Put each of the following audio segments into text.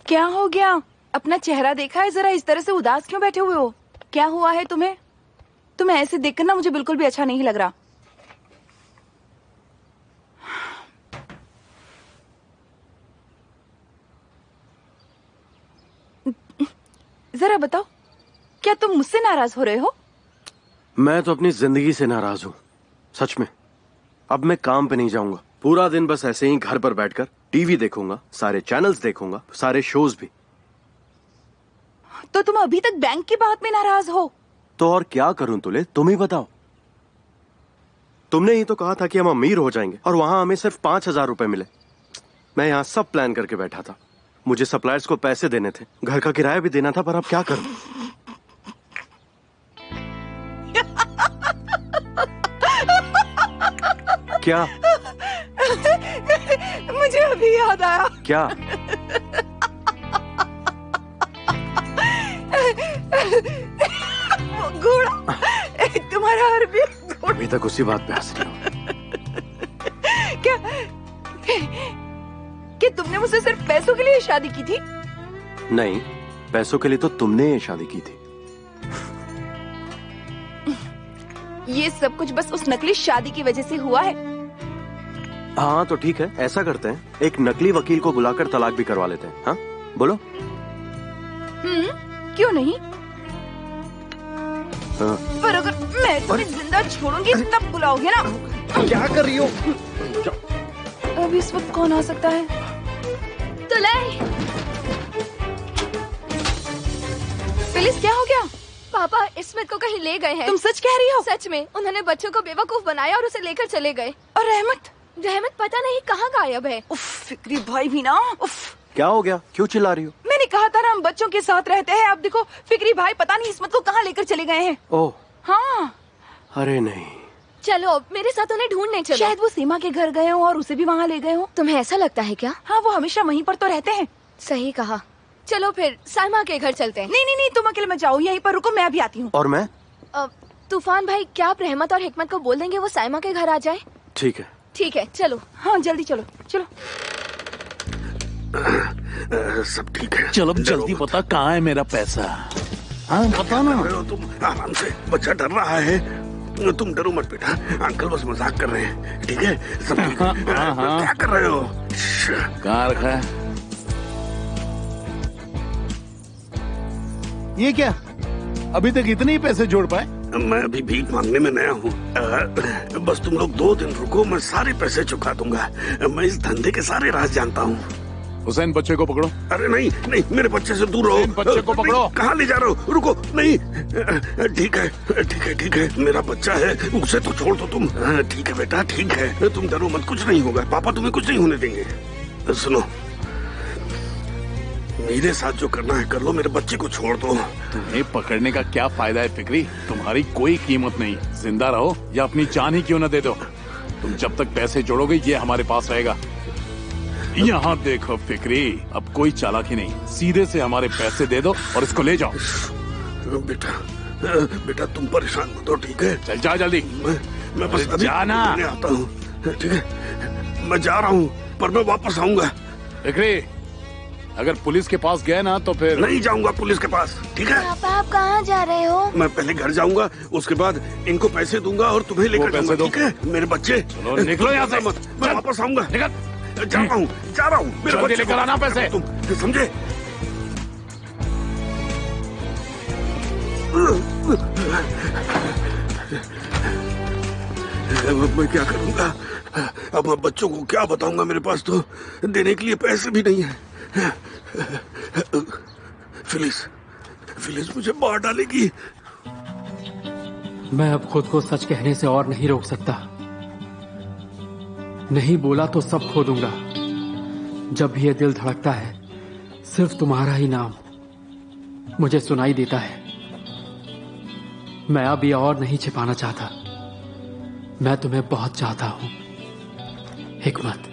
क्या हो गया? अपना चेहरा देखा है? जरा इस तरह से उदास क्यों बैठे हुए हो? क्या हुआ है तुम्हें? तुम्हें ऐसे देखकर ना मुझे बिल्कुल भी अच्छा नहीं लग रहा। जरा बताओ, क्या तुम मुझसे नाराज हो रहे हो? मैं तो अपनी जिंदगी से नाराज हूँ, सच में। अब मैं काम पे नहीं जाऊंगा, पूरा दिन बस ऐसे ही घर पर बैठकर टीवी देखूंगा, सारे चैनल्स देखूंगा, सारे शोज भी। तो तुम अभी तक बैंक की बात में नाराज हो? तो और क्या करूं तुले, तुम ही बताओ। तुमने ही तो कहा था कि हम अमीर हो जाएंगे और वहां हमें सिर्फ 5,000 रुपए मिले। मैं यहाँ सब प्लान करके बैठा था। मुझे सप्लायर्स को पैसे देने थे, घर का किराया भी देना था, पर अब क्या करूं? क्या? मुझे अभी याद आया। क्या? घोड़ा, तुम्हारा अरबी घोड़ा। अभी तक उसी बात पे हंस रही हो। क्या तुमने मुझसे सिर्फ पैसों के लिए शादी की थी? नहीं, पैसों के लिए तो तुमने ये शादी की थी। ये सब कुछ बस उस नकली शादी की वजह से हुआ है। हाँ तो ठीक है, ऐसा करते हैं, एक नकली वकील को बुलाकर तलाक भी करवा लेते हैं। हाँ बोलो। क्यों नहीं? हाँ। पर अगर मैं तुम्हें जिंदा छोड़ूंगी तब बुलाओगे ना? क्या कर रही हो? अब इस वक्त कौन आ सकता है? पुलिस, क्या हो गया? पापा स्मिथ को कहीं ले गए हैं। तुम सच कह रही हो? सच में, उन्होंने बच्चों को बेवकूफ बनाया और उसे लेकर चले गए। और रहमत? रहमत पता नहीं कहाँ गायब है। उफ, फिक्री भाई भी ना। उफ। क्या हो गया, क्यों चिल्ला रही हो? मैंने कहा था ना हम बच्चों के साथ रहते हैं। अब देखो फिक्री भाई पता नहीं इस्मत को कहाँ लेकर चले गए हैं। ओह हाँ। अरे नहीं। चलो मेरे साथ उन्हें ढूंढने चलो। शायद वो सीमा के घर गए हो और उसे भी वहाँ ले गए हो। तुम्हें ऐसा लगता है क्या? हाँ, वो हमेशा वहीं पर तो रहते हैं। सही कहा। चलो फिर साइमा के घर चलते हैं। नहीं नहीं नहीं, तुम अकेले मत जाओ, यहीं पर रुको, मैं अभी आती हूँ। और मैं? तूफान भाई, क्या आप रहमत और हिकमत को बोल देंगे वो साइमा के घर आ जाए? ठीक है। ठीक है चलो। हाँ जल्दी चलो चलो। सब ठीक है। चलो जल्दी बता, कहाँ है मेरा पैसा? हाँ बता ना। तुम आराम से, बच्चा डर रहा है। तुम डरो मत बेटा, अंकल बस मजाक कर रहे हैं, ठीक है? सब ठीक है। क्या कर रहे हो? कहाँ रखा है ये? क्या अभी तक इतने ही पैसे जोड़ पाए? मैं अभी भीख मांगने में नया हूँ। बस तुम लोग 2 दिन रुको, मैं सारे पैसे चुका दूंगा। मैं इस धंधे के सारे राज जानता हूँ। हुसैन, बच्चे को पकड़ो। अरे नहीं नहीं, मेरे बच्चे से दूर रहो। बच्चे को पकड़ो। कहाँ ले जा रहे हो? रुको। नहीं, ठीक है ठीक है ठीक है, मेरा बच्चा है, उसे तो छोड़ दो तुम। ठीक है बेटा, ठीक है, तुम डरो मत, कुछ नहीं होगा। पापा तुम्हें कुछ नहीं होने देंगे। सुनो, मेरे साथ जो करना है कर लो, मेरे बच्चे को छोड़ दो। तुम्हें पकड़ने का क्या फायदा है फिक्री? तुम्हारी कोई कीमत नहीं। जिंदा रहो या अपनी जान ही क्यों न दे दो, तुम जब तक पैसे जोड़ोगे ये हमारे पास रहेगा। यहाँ देखो फिक्री, अब कोई चालाकी नहीं, सीधे से हमारे पैसे दे दो और इसको ले जाओ। बेटा तुम परेशान मत हो, ठीक है? चल जा जल्दी। मैं बस अभी जाना। आता हूँ, ठीक है? मैं जा रहा हूँ, पर मैं वापस आऊंगा। फिक्री, अगर पुलिस के पास गए ना तो फिर नहीं जाऊंगा पुलिस के पास, ठीक है? पापा आप कहाँ जा रहे हो? मैं पहले घर जाऊंगा, उसके बाद इनको पैसे दूंगा और तुम्हें लेकर जाऊंगा, ठीक है? मेरे बच्चे चलो निकलो यहाँ से। मत, मैं वापस आऊंगा। निकल। जा रहा हूँ, मेरे जल्दी बच्चे लेकर आना पैसे। तुम समझे? मैं क्या करूंगा अब? मैं बच्चों को क्या बताऊंगा? मेरे पास तो देने के लिए पैसे भी नहीं है। फिलिस मुझे मार डालेगी। मैं अब खुद को सच कहने से और नहीं रोक सकता। नहीं बोला तो सब खो दूंगा। जब भी ये दिल धड़कता है सिर्फ तुम्हारा ही नाम मुझे सुनाई देता है। मैं अब ये और नहीं छिपाना चाहता। मैं तुम्हें बहुत चाहता हूं हिकमत।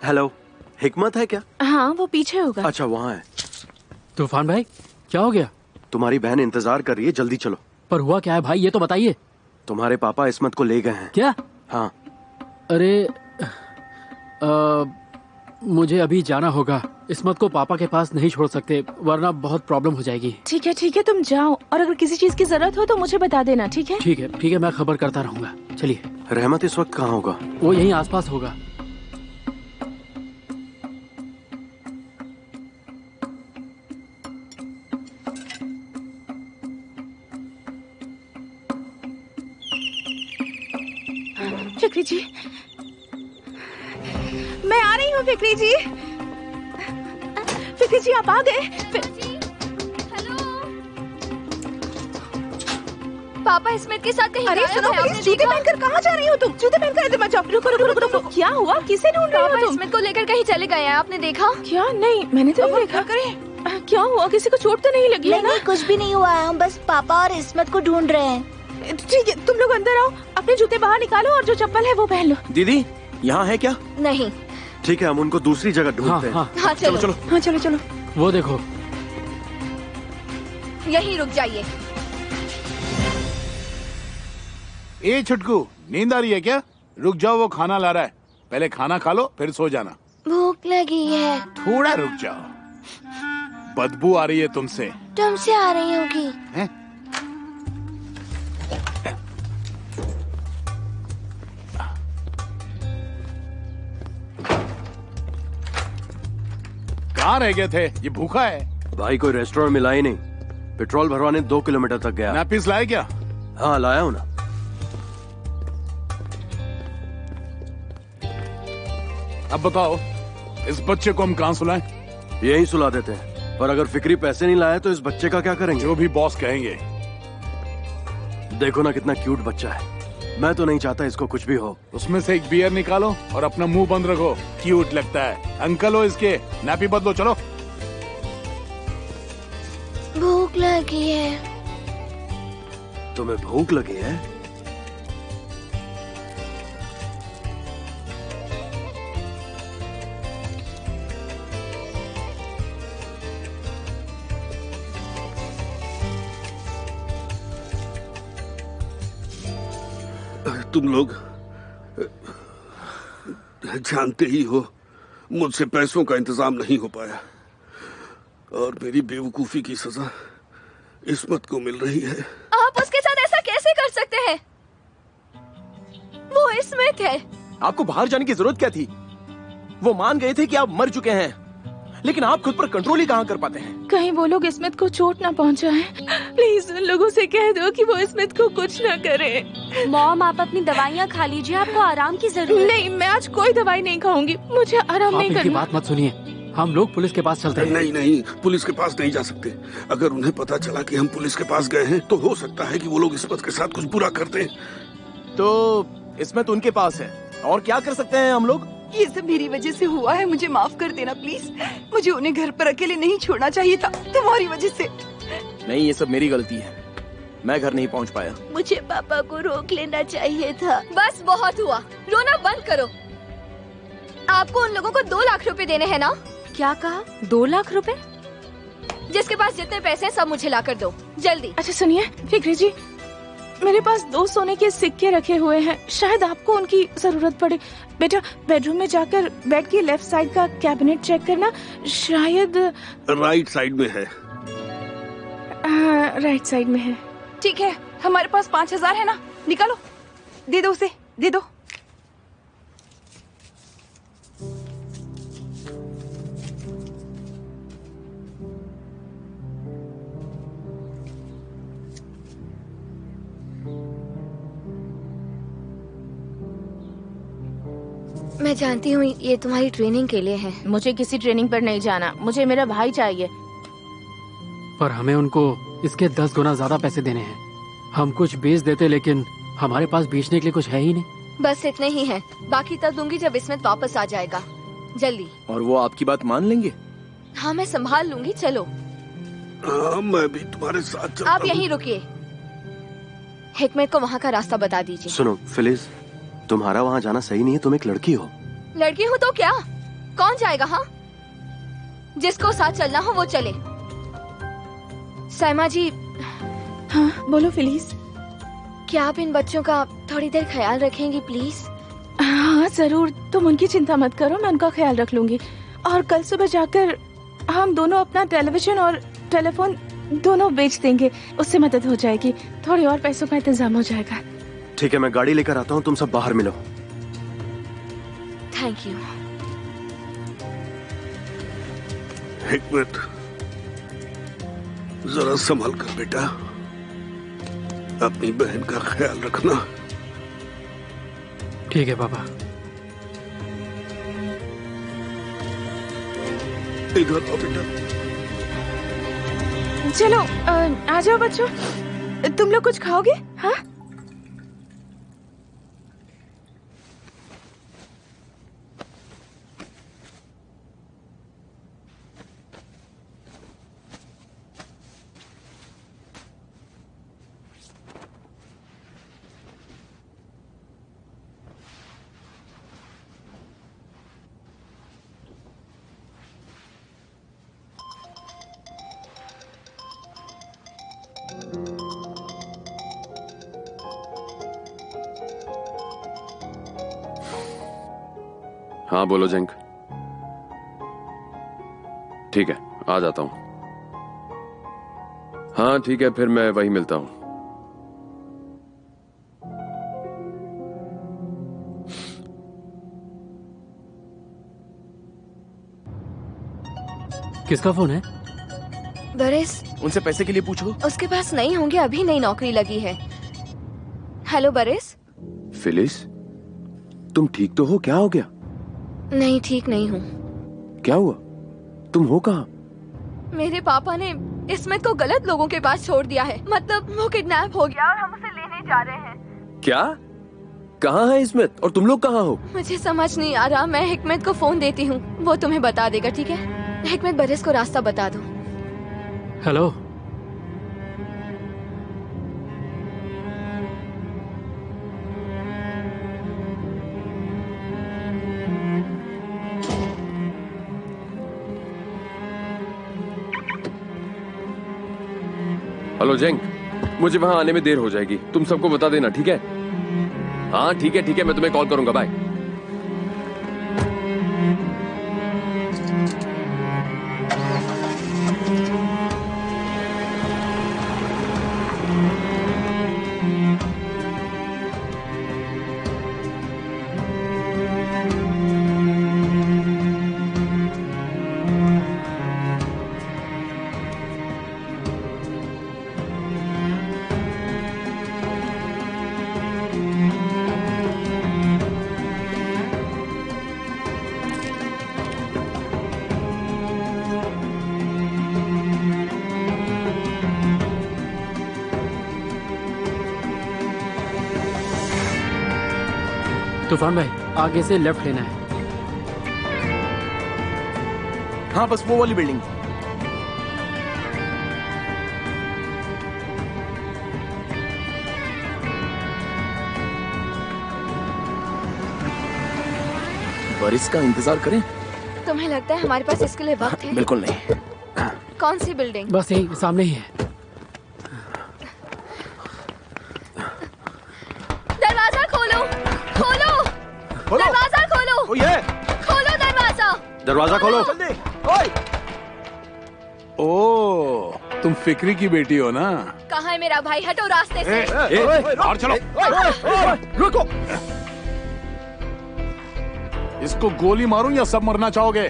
हेलो, हिकमत है क्या? हाँ, वो पीछे होगा। अच्छा, वहाँ है। तूफान भाई, क्या हो गया? तुम्हारी बहन इंतजार कर रही है, जल्दी चलो। पर हुआ क्या है भाई, ये तो बताइए। तुम्हारे पापा इस्मत को ले गए हैं। क्या? हाँ। अरे मुझे अभी जाना होगा। इस्मत को पापा के पास नहीं छोड़ सकते, वरना बहुत प्रॉब्लम हो जाएगी। ठीक है, तुम जाओ, और अगर किसी चीज की जरूरत हो तो मुझे बता देना, ठीक है? ठीक है, मैं खबर करता रहूंगा। चलिए। रहमत इस वक्त कहाँ होगा? वो यहीं आसपास होगा। फिक्री जी, मैं आ रही हूँ। फिक्री जी, आप आ गए? हेलो पापा इस्मत के साथ कहीं अरे गायब सुनो है, प्लीज, आपने जूते देखा? पहनकर कहाँ जा रही हो तुम? जूते पहनकर इधर मत जाओ। रुको। क्या हुआ? किसे ढूंढ रही पापा हो तुम? इस्मत को लेकर कहीं चले गए हैं, आपने देखा? क्या? नहीं, मैंने तो नहीं देखा। क्या हुआ? किसी को चोट तो नहीं लगी है ना? नहीं, कुछ भी नहीं हुआ है। हम बस पापा और इस्मत को ढूंढ रहे हैं। ठीक है, तुम लोग अंदर आओ, अपने जूते बाहर निकालो और जो चप्पल है वो पहन लो। दीदी, यहाँ है क्या? नहीं। ठीक है, हम उनको दूसरी जगह ढूंढते हैं। हाँ चलो। हाँ चलो। वो देखो। यहीं रुक जाइए। ए छुटकू, नींद आ रही है क्या? रुक जाओ, वो खाना ला रहा है। पहले खाना खा लो, फिर सो जाना। भूख लगी है। थोड़ा रुक जाओ, बदबू आ रही है तुमसे। तुमसे आ रही होगी। हैं? कहाँ रह गए थे? ये भूखा है। भाई कोई रेस्टोरेंट मिला ही नहीं। पेट्रोल भरवाने 2 किलोमीटर तक गया। नापिस लाए क्या? हाँ, लाया हूँ ना। अब बताओ, इस बच्चे को हम कहाँ सुलाएं? यही सुला देते हैं, पर अगर फिक्री पैसे नहीं लाए तो इस बच्चे का क्या करेंगे? जो भी बॉस कहेंगे। देखो ना कितना क्यूट बच्चा है। मैं तो नहीं चाहता इसको कुछ भी हो। उसमें से एक बियर निकालो और अपना मुंह बंद रखो। क्यूट लगता है। अंकल हो इसके, नापी बदलो। चलो। भूख लगी है। तुम्हें भूख लगी है? तुम लोग जानते ही हो, मुझसे पैसों का इंतजाम नहीं हो पाया और मेरी बेवकूफी की सजा इस्मत को मिल रही है। आप उसके साथ ऐसा कैसे कर सकते हैं? वो इस्मत है। आपको बाहर जाने की जरूरत क्या थी? वो मान गए थे कि आप मर चुके हैं, लेकिन आप खुद पर कंट्रोल ही कहाँ कर पाते हैं? कहीं वो लोग इस्मत को चोट ना पहुंचाएं। प्लीज उन लोगों से कह दो कि वो इस्मत को कुछ ना करे। मॉम, आप अपनी दवाइयाँ खा लीजिए, आपको आराम की जरूरत है। नहीं, मैं आज कोई दवाई नहीं खाऊंगी, मुझे आराम आप नहीं इनकी करना। बात मत सुनिए, हम लोग पुलिस के पास चलते हैं। नहीं, पुलिस के पास नहीं जा सकते। अगर उन्हें पता चला कि हम पुलिस के पास गए हैं तो हो सकता है कि वो लोग इस्मत के साथ कुछ बुरा कर दें। तो इस्मत उनके पास है, और क्या कर सकते हैं हम लोग? ये सब मेरी वजह से हुआ है, मुझे माफ कर देना प्लीज। मुझे उन्हें घर पर अकेले नहीं छोड़ना चाहिए था, तुम्हारी वजह से। नहीं, ये सब मेरी गलती है, मैं घर नहीं पहुंच पाया। मुझे पापा को रोक लेना चाहिए था। बस बहुत हुआ, रोना बंद करो। आपको उन लोगों को 2 लाख रुपए देने हैं ना? क्या कहा? 2 लाख रुपए? जिसके पास जितने पैसे हैं सब मुझे लाकर दो, जल्दी। अच्छा सुनिए फिक्री जी, मेरे पास 2 सोने के सिक्के रखे हुए हैं, शायद आपको उनकी जरूरत पड़े। बेटा, बेडरूम में जाकर बेड की लेफ्ट साइड का कैबिनेट चेक करना, शायद राइट साइड में है। राइट साइड में है। ठीक है, हमारे पास 5000 है ना, निकालो, दे दो उसे, दे दो। मैं जानती हूँ ये तुम्हारी ट्रेनिंग के लिए है। मुझे किसी ट्रेनिंग पर नहीं जाना, मुझे मेरा भाई चाहिए। पर हमें उनको इसके 10 गुना ज्यादा पैसे देने हैं। हम कुछ बेच देते, लेकिन हमारे पास बेचने के लिए कुछ है ही नहीं। बस इतने ही है, बाकी तब दूंगी जब इस्मत वापस आ जाएगा। जल्दी। और वो आपकी बात मान लेंगे? हाँ, मैं संभाल लूंगी, चलो। हाँ, मैं भी तुम्हारे साथ चलता आप हूँ। यहीं रुकिए, हिकमत को वहाँ का रास्ता बता दीजिए। सुनो फिलिस, तुम्हारा वहाँ जाना सही नहीं है, तुम एक लड़की हो। लड़की हूँ तो क्या? कौन जाएगा? हाँ, जिसको साथ चलना हो वो चले। सैमा जी, हाँ बोलो फिलीज। क्या आप इन बच्चों का थोड़ी देर ख्याल रखेंगी प्लीज? हाँ जरूर, तुम उनकी चिंता मत करो, मैं उनका ख्याल रख लूंगी। और कल सुबह जाकर हम दोनों अपना टेलीविजन और टेलीफोन दोनों बेच देंगे, उससे मदद हो जाएगी, थोड़ी और पैसों का इंतजाम हो जाएगा। ठीक है, मैं गाड़ी लेकर आता हूँ, तुम सब बाहर मिलो। Thank you. हिकमत, जरा संभल कर बेटा, अपनी बहन का ख्याल रखना। ठीक है पापा। इधर आओ बेटा। चलो आ जाओ बच्चों, तुम लोग कुछ खाओगे? हाँ हाँ बोलो जेंक। ठीक है, आ जाता हूँ। हाँ ठीक है, फिर मैं वही मिलता हूँ। किसका फोन है? बरिस, उनसे पैसे के लिए पूछो। उसके पास नहीं होंगे, अभी नई नौकरी लगी है। हेलो बरिस। फिलिस, तुम ठीक तो हो? क्या हो गया? नहीं, ठीक नहीं हूँ। क्या हुआ? तुम हो कहाँ? मेरे पापा ने इस्मत को गलत लोगों के पास छोड़ दिया है, मतलब वो किडनैप हो गया और हम उसे लेने जा रहे हैं। क्या? कहाँ है इस्मत और तुम लोग कहाँ हो? मुझे समझ नहीं आ रहा, मैं हिकमत को फोन देती हूँ, वो तुम्हें बता देगा, ठीक है? हिकमत, बरिस को रास्ता बता दो। हेलो, हेलो जेंक, मुझे वहां आने में देर हो जाएगी, तुम सबको बता देना, ठीक है? हाँ ठीक है ठीक है, मैं तुम्हें कॉल करूंगा, बाय। तूफान भाई, आगे से लेफ्ट लेना है। हाँ बस वो वाली बिल्डिंग। बरिस का इंतजार करें? तुम्हें लगता है हमारे पास इसके लिए वक्त है? बिल्कुल नहीं। कौन सी बिल्डिंग? बस यही सामने ही है। दरवाजा खोलो, खोलो, दरवाजा खोलो। ओ ये, खोलो दरवाजा। दरवाजा खोलो। जल्दी। ओए, ओ, तुम फिक्री की बेटी हो ना? कहाँ है मेरा भाई? हटो रास्ते से। और चलो। रुको। इसको गोली मारूं या सब मरना चाहोगे?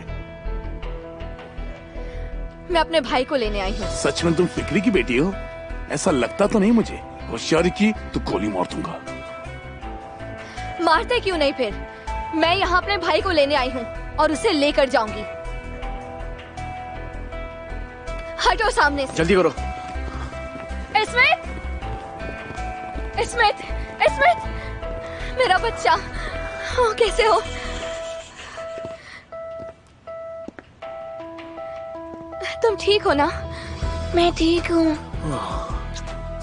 मैं अपने भाई को लेने आई हूँ। सच में तुम फिक्री की बेटी हो? ऐसा लगता तो नहीं मुझे। होशियारी की तो गोली मार दूंगा। मारते क्यों नहीं फिर? मैं यहाँ अपने भाई को लेने आई हूँ और उसे लेकर जाऊंगी। हटो सामने से। जल्दी करो। इस्मत, इस्मत, इस्मत, मेरा बच्चा, ओ, कैसे हो? तुम ठीक हो ना? मैं ठीक हूँ।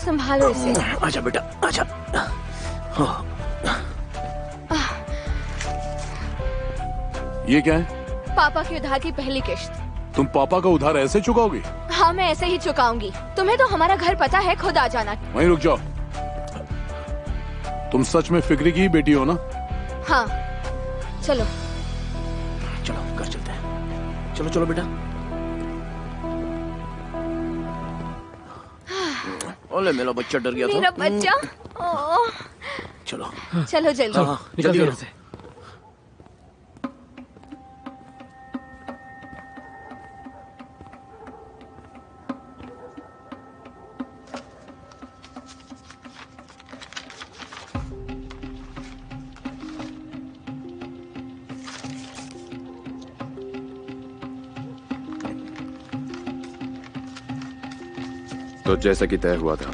संभालो इसे। आजा बेटा, आजा। ये क्या है? पापा के उधार की पहली किश्त। तुम पापा का उधार ऐसे चुकाओगी? हाँ, मैं ऐसे ही चुकाऊंगी। तुम्हें तो हमारा घर पता है, खुद आ जाना। वहीं रुक जाओ। तुम सच में फिक्री की ही बेटी हो ना? हाँ, चलो चलो घर चलते हैं। चलो चलो बेटा। ओले मेरा बच्चा डर गया था। मेरा बच्चा। ओह, चलो चलो जल्दी। हाँ, जल्दी यहाँ से। तो जैसा कि तय हुआ था,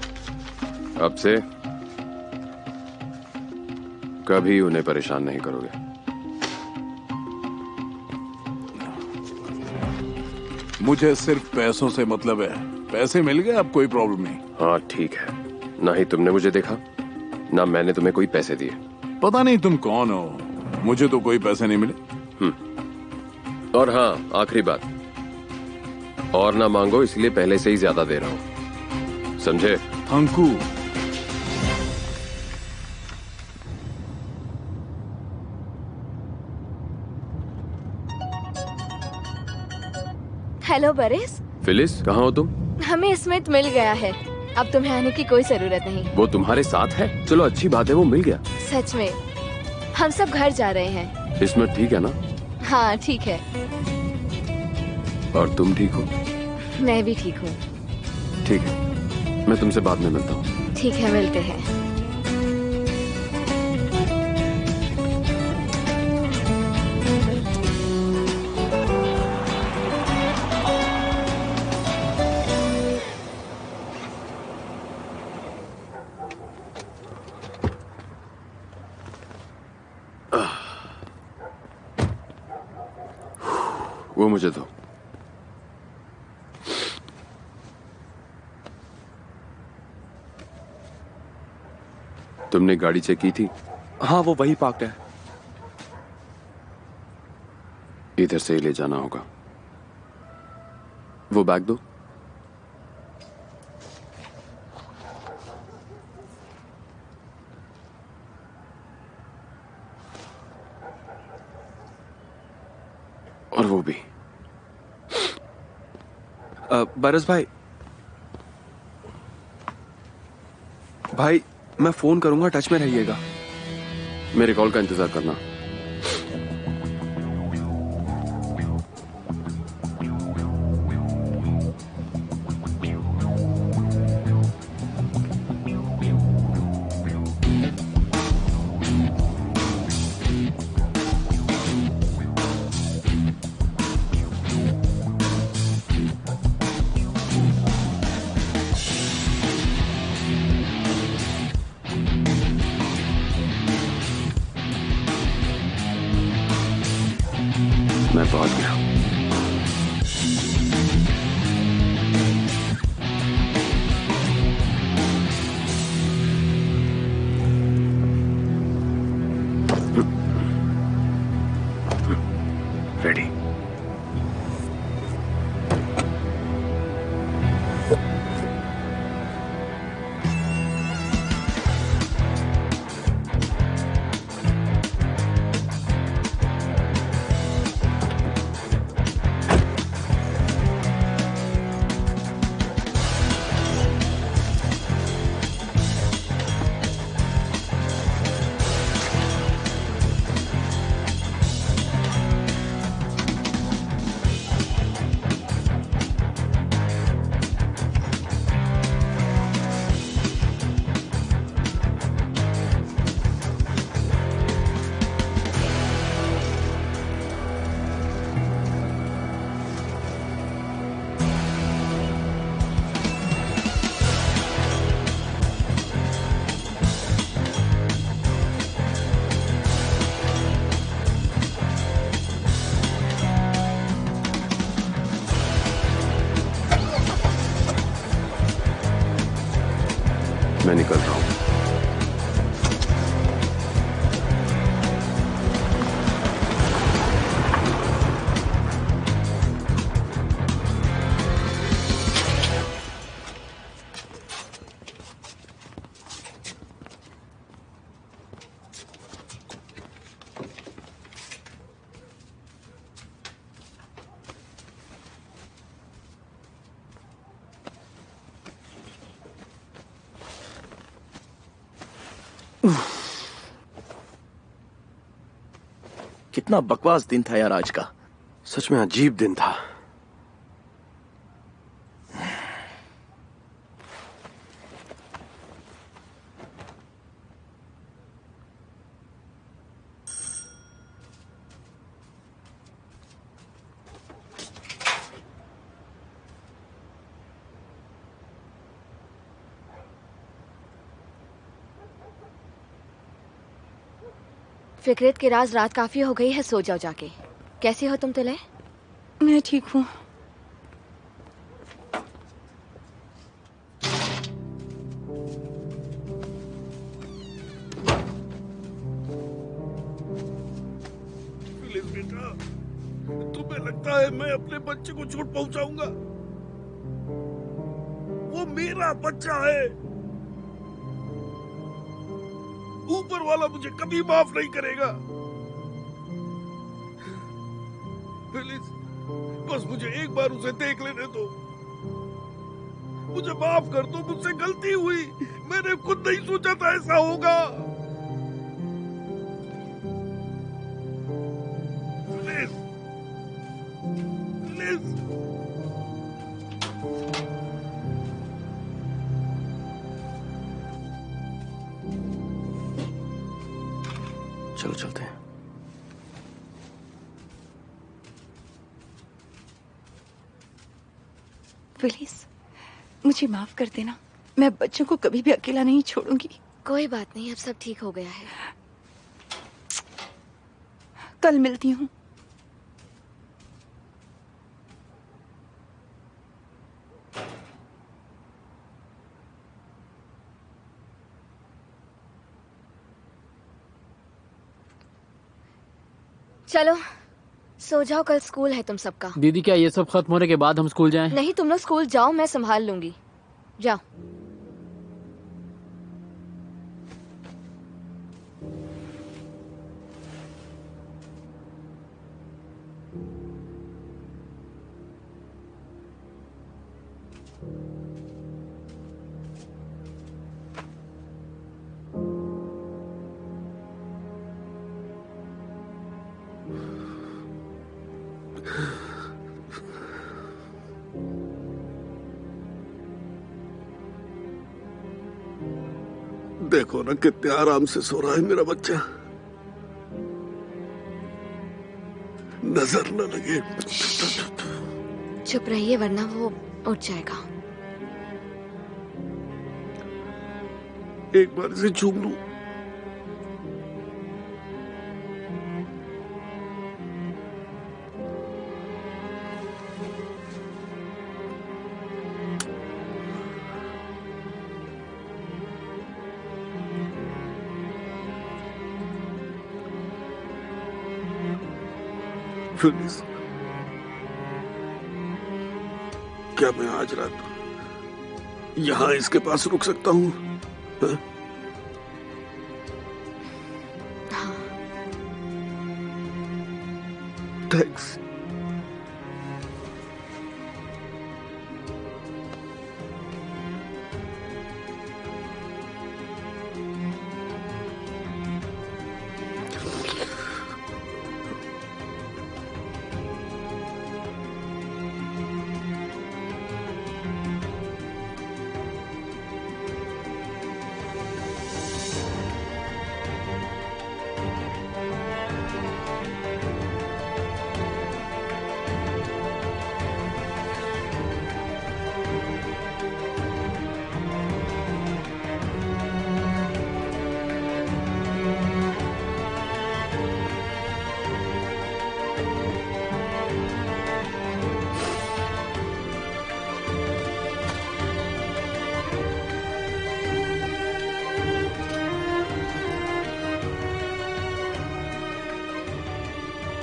अब से कभी उन्हें परेशान नहीं करोगे। मुझे सिर्फ पैसों से मतलब है। पैसे मिल गए, अब कोई प्रॉब्लम नहीं। हाँ ठीक है, ना ही तुमने मुझे देखा, ना मैंने तुम्हें कोई पैसे दिए। पता नहीं तुम कौन हो, मुझे तो कोई पैसे नहीं मिले। और हाँ, आखिरी बात, और ना मांगो, इसलिए पहले से ही ज्यादा दे रहा हूं, समझे? थैंकू। हेलो बरिस। फिलिस, कहाँ हो तुम? हमें स्मिथ मिल गया है, अब तुम्हें आने की कोई जरूरत नहीं। वो तुम्हारे साथ है? चलो अच्छी बात है, वो मिल गया। सच में, हम सब घर जा रहे हैं। इसमें ठीक है ना? हाँ ठीक है। और तुम ठीक हो? मैं भी ठीक हूँ। ठीक है, मैं तुमसे बाद में मिलता हूँ। ठीक है, मिलते हैं। वो मुझे दो। तुमने गाड़ी चेक की थी? हाँ, वो वही पार्क्ड है। इधर से ही ले जाना होगा। वो बैग दो। और वो भी। बरस भाई, मैं फोन करूंगा, टच में रहिएगा। मेरे कॉल का इंतजार करना। मैं पहुंच गया। रेडी। मैं निकल रहा हूं। कितना बकवास दिन था यार आज का। सच में अजीब दिन था। फिक्रेत की रात काफी हो गई है, सो जाओ जाके। कैसी हो तुम तिले? मैं ठीक हूँ। प्लीज बेटा, तुम्हें लगता है मैं अपने बच्चे को चोट पहुंचाऊंगा? वो मेरा बच्चा है। ऊपर वाला मुझे कभी माफ नहीं करेगा। प्लीज बस मुझे एक बार उसे देख लेने दो। मुझे माफ कर दो, मुझसे गलती हुई। मैंने खुद नहीं सोचा था ऐसा होगा। Please please. चलो चलते हैं। प्लीज मुझे माफ कर देना। मैं बच्चों को कभी भी अकेला नहीं छोड़ूंगी। कोई बात नहीं, अब सब ठीक हो गया है। कल मिलती हूँ। चलो सो जाओ, कल स्कूल है तुम सबका। दीदी क्या ये सब खत्म होने के बाद हम स्कूल जाएं? नहीं, तुम लोग स्कूल जाओ, मैं संभाल लूंगी। जाओ। देखो ना कितने आराम से सो रहा है मेरा बच्चा। नजर न लगे। चुप रहिए वरना वो उठ जाएगा। एक बार इसे चूम लूं। प्लीज, क्या मैं आज रात यहाँ इसके पास रुक सकता हूँ? थैंक्स।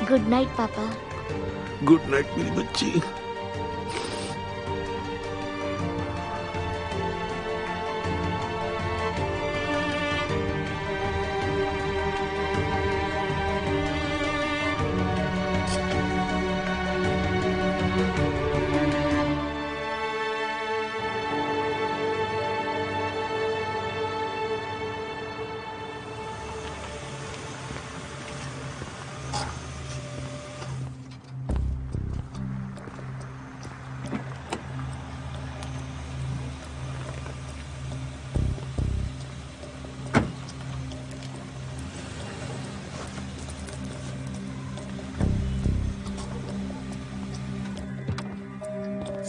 गुड नाइट पापा। गुड नाइट मेरी बच्ची।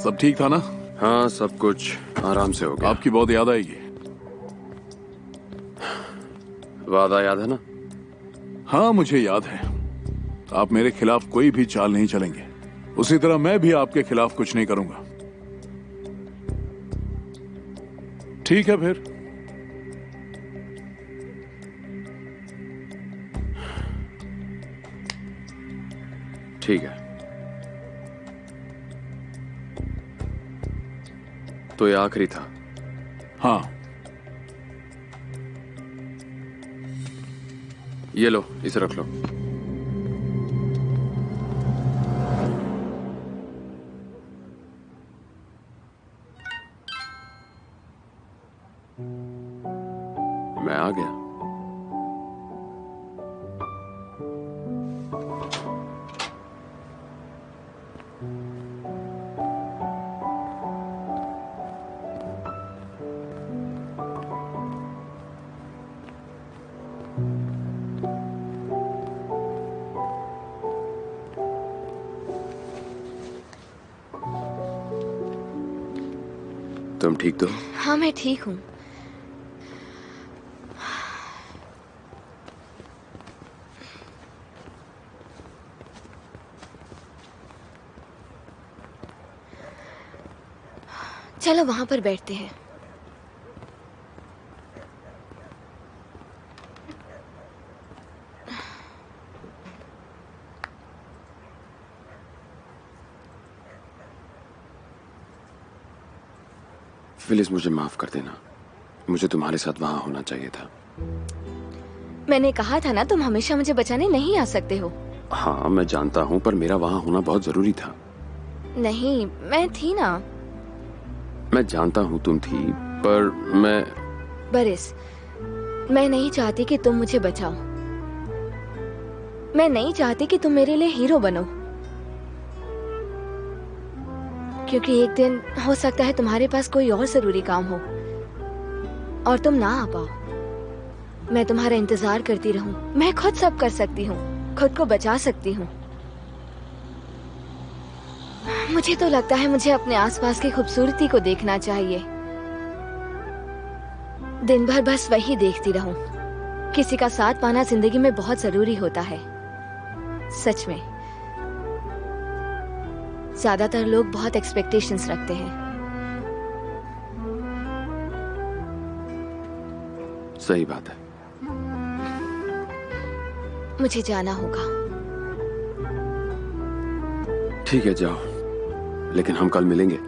सब ठीक था ना? हाँ, सब कुछ आराम से हो गया। आपकी बहुत याद आएगी। वादा याद है ना? हाँ, मुझे याद है। आप मेरे खिलाफ कोई भी चाल नहीं चलेंगे, उसी तरह मैं भी आपके खिलाफ कुछ नहीं करूंगा। ठीक है फिर। ठीक है, तो ये आखिरी था। हाँ, ये लो, इसे रख लो। मैं आ गया। तुम ठीक तो? हाँ, मैं ठीक हूँ। चलो वहां पर बैठते हैं। फिलिस, मुझे माफ कर देना। मुझे तुम्हारे साथ वहां होना चाहिए था। मैंने कहा था ना, तुम हमेशा मुझे बचाने नहीं आ सकते हो। हाँ, मैं जानता हूँ, पर मेरा वहां होना बहुत जरूरी था। नहीं, मैं थी ना। मैं जानता हूँ तुम थी, पर मैं... बरिस, मैं नहीं चाहती कि तुम मुझे बचाओ। मैं नहीं चाहती कि तुम मेरे लिए हीरो बनो, क्योंकि एक दिन हो सकता है तुम्हारे पास कोई और जरूरी काम हो और तुम ना आ पाओ। मैं तुम्हारा इंतजार करती रहूं। मैं खुद सब कर सकती हूँ, खुद को बचा सकती हूँ। मुझे तो लगता है मुझे अपने आसपास की खूबसूरती को देखना चाहिए। दिन भर बस वही देखती रहूं। किसी का साथ पाना जिंदगी में बहुत जरूरी होता है। सच में ज्यादातर लोग बहुत एक्सपेक्टेशंस रखते हैं। सही बात है। मुझे जाना होगा। ठीक है, जाओ, लेकिन हम कल मिलेंगे।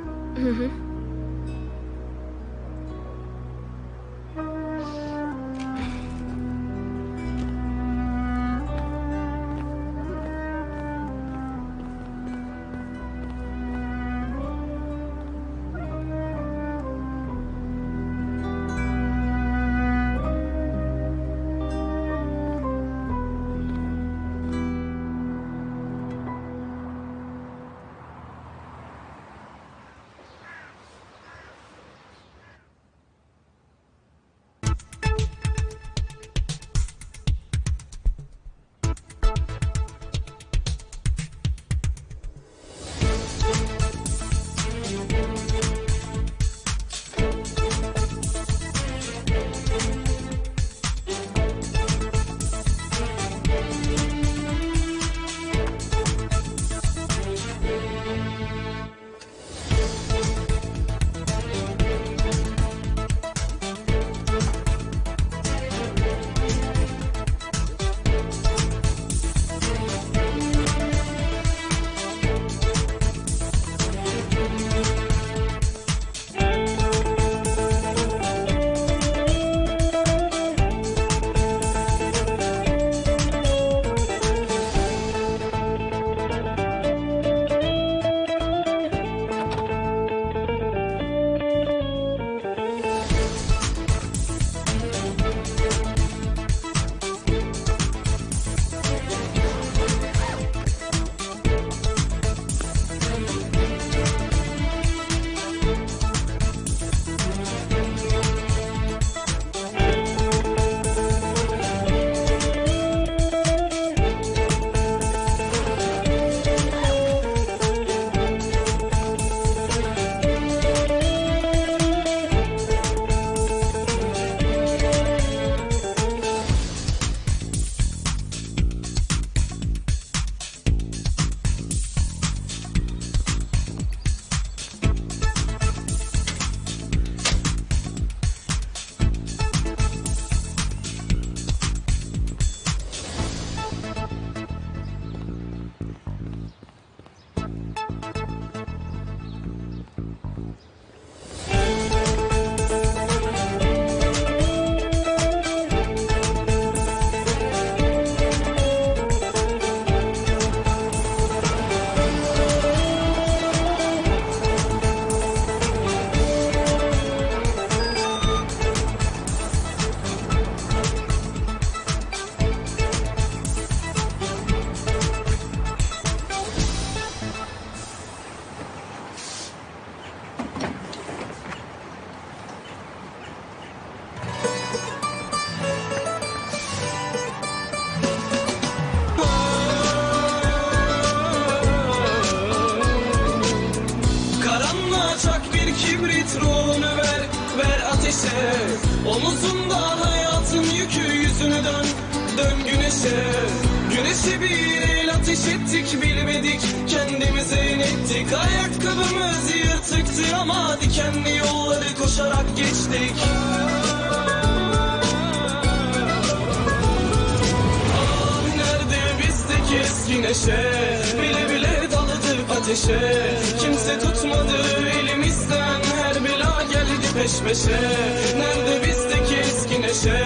karşı bir el ateş ettik, bilmedik kendimize inettik. Ayakkabımız yırtıktı ama dikenli yolları koşarak geçtik. Ah nerede bizdeki eski neşe, bile bile daladık ateşe. Kimse tutmadı elimizden, her bela geldi peş peşe. Nerede bizdeki eski neşe,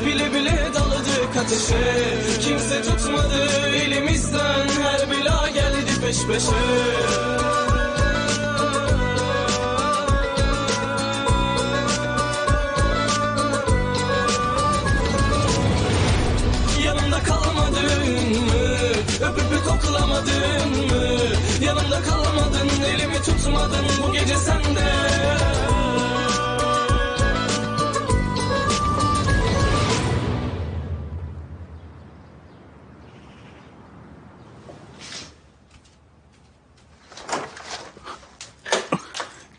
bile bile daladık ateşe. Kimse tutmadı elimizden, her bela geldi peş peşe. Yanımda kalmadın mı? Öpüp koklamadın mı? Yanımda kalmadın, elimi tutmadın bu gece sende.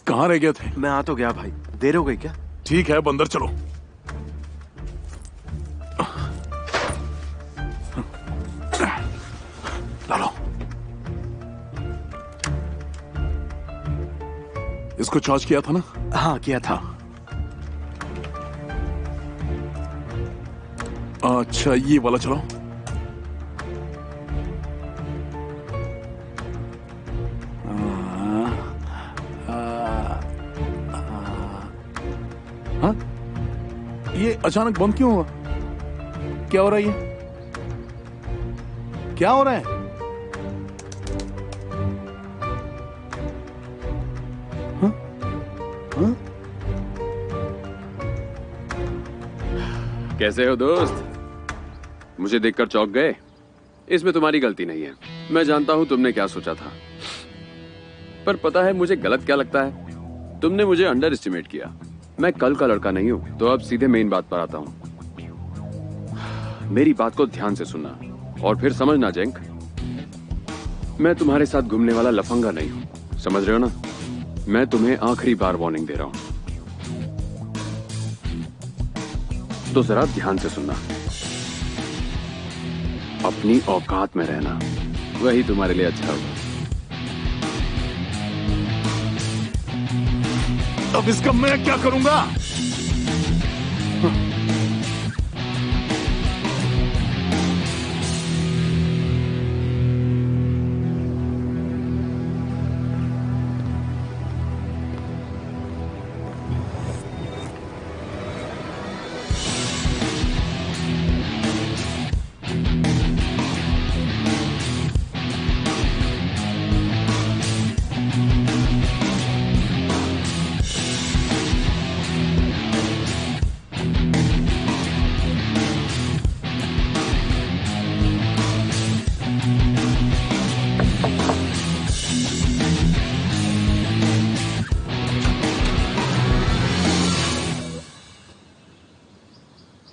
कहाँ रह गए थे? मैं आ तो गया भाई, देर हो गई क्या? ठीक है, अब अंदर चलो। लो इसको चार्ज किया था ना? हाँ किया था। अच्छा ये वाला चलाओ। हाँ ये अचानक बंद क्यों हुआ? क्या हो रहा है ये? क्या हो रहा है? हाँ? हाँ? कैसे हो दोस्त? मुझे देखकर चौंक गए? इसमें तुम्हारी गलती नहीं है। मैं जानता हूं तुमने क्या सोचा था, पर पता है मुझे गलत क्या लगता है? तुमने मुझे अंडर एस्टिमेट किया। मैं कल का लड़का नहीं हूं। तो अब सीधे मेन बात पर आता हूं। मेरी बात को ध्यान से सुनना और फिर समझना जेंक, मैं तुम्हारे साथ घूमने वाला लफंगा नहीं हूं, समझ रहे हो ना? मैं तुम्हें आखिरी बार वार्निंग दे रहा हूं, तो जरा ध्यान से सुनना। अपनी औकात में रहना, वही तुम्हारे लिए अच्छा होगा। अब इसका मैं क्या करूंगा?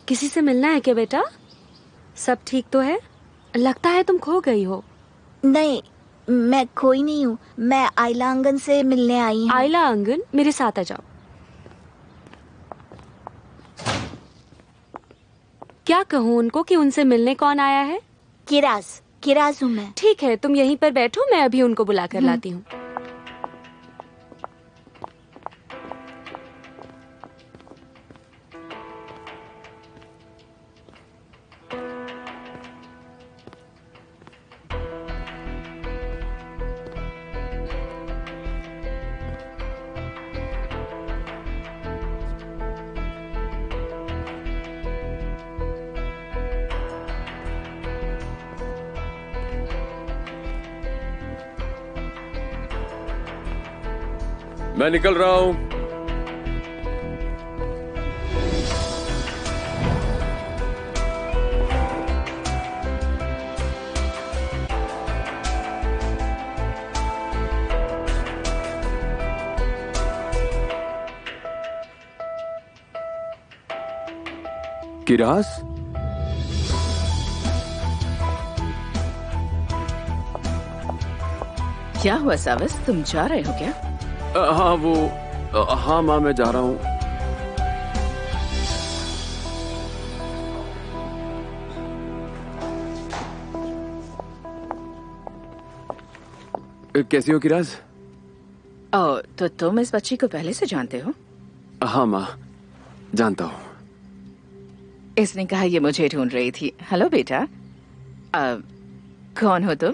किसी से मिलना है क्या बेटा? सब ठीक तो है? लगता है तुम खो गई हो। नहीं, मैं खोई नहीं हूँ। मैं आइला आंगन से मिलने आई हूँ। आइला आंगन? मेरे साथ आ जाओ। क्या कहूँ उनको कि उनसे मिलने कौन आया है? किराज हूँ मैं। ठीक है, तुम यहीं पर बैठो, मैं अभी उनको बुला कर लाती हूँ। मैं निकल रहा हूं। किरास, क्या हुआ सावस, तुम जा रहे हो क्या? हाँ माँ, मैं जा रहा हूँ। कैसी हो किराज? तो तुम इस बच्ची को पहले से जानते हो? हाँ माँ, जानता हूँ। इसने कहा ये मुझे ढूंढ रही थी। हेलो बेटा, कौन हो तुम?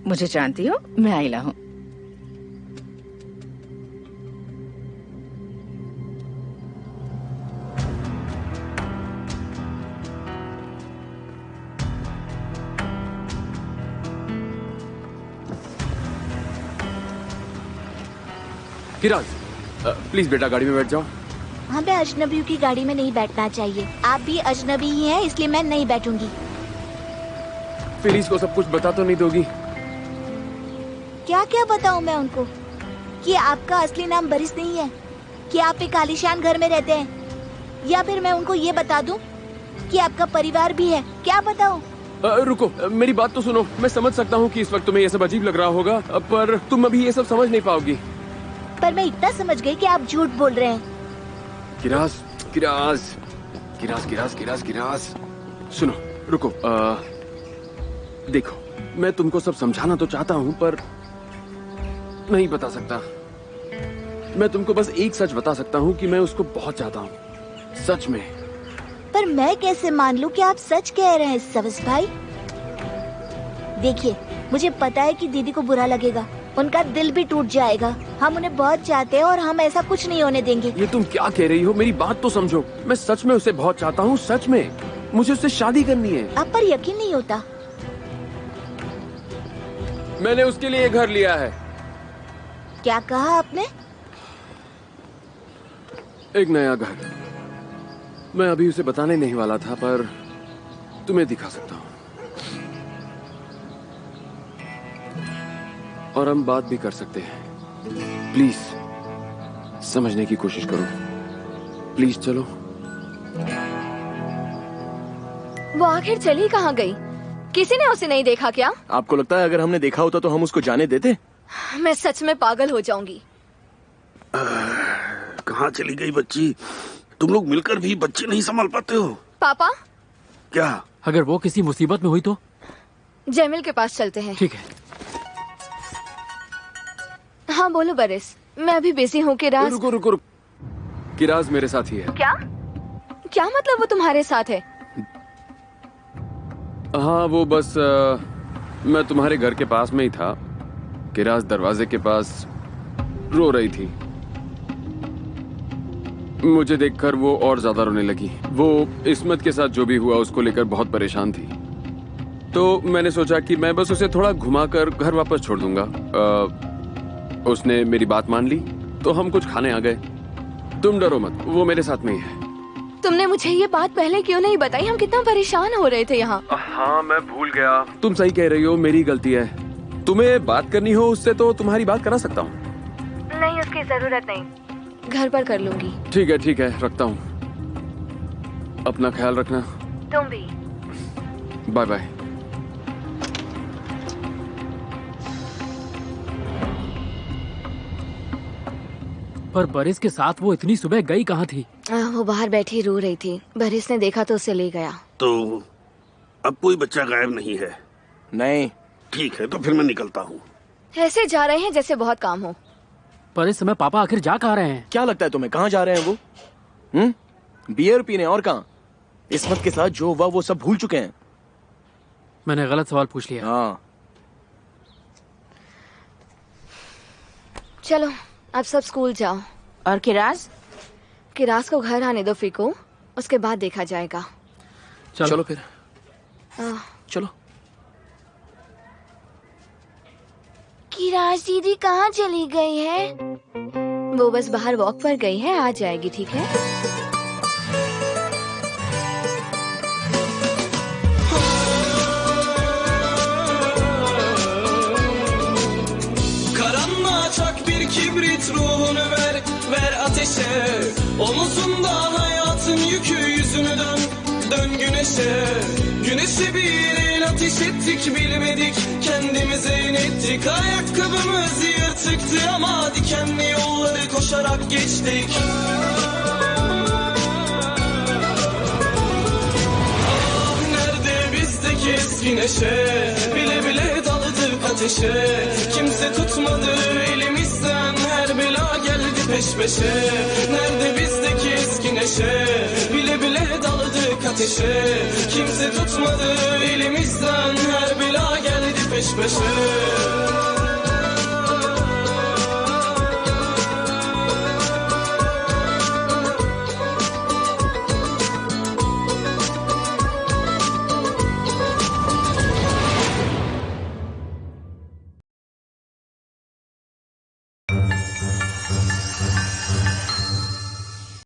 मुझे जानती हो? मैं आइला हूँ। किराज, प्लीज बेटा गाड़ी में बैठ जाओ। हमें अजनबियों की गाड़ी में नहीं बैठना चाहिए। आप भी अजनबी ही हैं, इसलिए मैं नहीं बैठूंगी। फिर इसको सब कुछ बता तो नहीं दोगी? क्या क्या बताऊं मैं उनको? कि आपका असली नाम बरिस नहीं है, कि आप एक आलीशान घर में रहते हैं, या फिर मैं उनको ये बता दूं कि आपका परिवार भी है? क्या बताऊं? रुको, मेरी बात तो सुनो। मैं समझ सकता हूँ कि इस वक्त तुम्हें ये सब अजीब लग रहा होगा, पर तुम अभी ये सब समझ नहीं पाओगी। पर मैं इतना समझ गई कि आप झूठ बोल रहे हैं। किराज, किराज, किराज, किराज, किराज, किराज, सुनो, रुको। देखो, मैं तुमको सब समझाना तो चाहता हूँ, पर नहीं बता सकता। मैं तुमको बस एक सच बता सकता हूँ कि मैं उसको बहुत चाहता हूँ, सच में। पर मैं कैसे मान लूं कि आप सच कह रहे हैं सवस भाई? देखिए, मुझे पता है कि दीदी को बुरा लगेगा, उनका दिल भी टूट जाएगा। हम उन्हें बहुत चाहते हैं और हम ऐसा कुछ नहीं होने देंगे। ये तुम क्या कह रही हो? मेरी बात तो समझो। मैं सच में उसे बहुत चाहता हूँ, सच में। मुझे उससे शादी करनी है। आप पर यकीन नहीं होता? मैंने उसके लिए घर लिया है। क्या कहा आपने? एक नया घर। मैं अभी उसे बताने नहीं वाला था, पर तुम्हें दिखा सकता हूँ। और हम बात भी कर सकते हैं। प्लीज समझने की कोशिश करो। प्लीज चलो। वो आखिर चली कहाँ गई? किसी ने उसे नहीं देखा क्या? आपको लगता है अगर हमने देखा होता तो हम उसको जाने देते? मैं सच में पागल हो जाऊंगी। कहाँ चली गई बच्ची? तुम लोग मिलकर भी बच्ची नहीं संभाल पाते हो? पापा, क्या? अगर वो किसी मुसीबत में हुई तो? जैमिल के पास चलते हैं। ठीक है। हाँ बोलो बरिस, मैं अभी बिजी हूँ। किराज, रुको रुको रुको। किराज मेरे साथ ही है। क्या? क्या मतलब वो तुम्हारे साथ है? हाँ, वो बस मैं तुम्हारे घर के पास में ही था। किराज दरवाजे के पास रो रही थी। मुझे देखकर वो और ज्यादा रोने लगी। वो इस्मत के साथ जो भी हुआ उसको लेकर बहुत परेशान थी। तो मैंने सोचा कि मैं बस उसे थोड़ा घुमाकर घर वापस छोड़ दूंगा। उसने मेरी बात मान ली, तो हम कुछ खाने आ गए। तुम डरो मत, वो मेरे साथ में ही है। तुमने मुझे ये बात पहले क्यों नहीं बताई? हम कितना परेशान हो रहे थे यहाँ। हाँ, मैं भूल गया। तुम सही कह रही हो, मेरी गलती है। तुम्हें बात करनी हो उससे तो तुम्हारी बात करा सकता हूँ। नहीं, उसकी जरूरत नहीं, घर पर कर लूंगी। ठीक है, रखता हूँ। अपना ख्याल रखना। तुम भी। Bye bye. पर बरिस के साथ वो इतनी सुबह गई कहाँ थी? वो बाहर बैठी रो रही थी। बरिस ने देखा तो उसे ले गया। तो अब कोई बच्चा गायब नहीं है? नहीं। ठीक है, तो फिर मैं निकलता हूँ। ऐसे जा रहे हैं जैसे बहुत काम हो। पर इस समय पापा आखिर जा कहाँ रहे हैं? क्या लगता है तुम्हें कहाँ जा रहे हैं वो? बियर पीने, और कहाँ? इस्मत के साथ जो हुआ वो सब भूल चुके हैं। मैंने गलत सवाल पूछ लिया। हाँ। चलो अब सब स्कूल जाओ। और किराज? किराज को घर आने दो फीको, उसके बाद देखा जाएगा। चलो फिर। चलो। किराज दीदी कहाँ चली गई है? वो बस बाहर वॉक पर गई है, आ जाएगी। ठीक है। Karanlığa çak bir kibrit, ruhunu ver ateşe. Omuzunda hayatın yükü, yüzünü dön güneşe. Güneşe bir el ateş ettik, bilmedik kendimize inettik. Ayakkabımız yırtıktı ama dikenli yolları koşarak geçtik. Ah, nerede eski neşe. Bile bile daldık ateşe. Kimse tutmadı elimizden, her bela geldi peş peşe. Nerede bizdeki eski neşe? Bile bile daldık ateşe. Kimse tutmadı elimizden, her bela geldi peş peşe.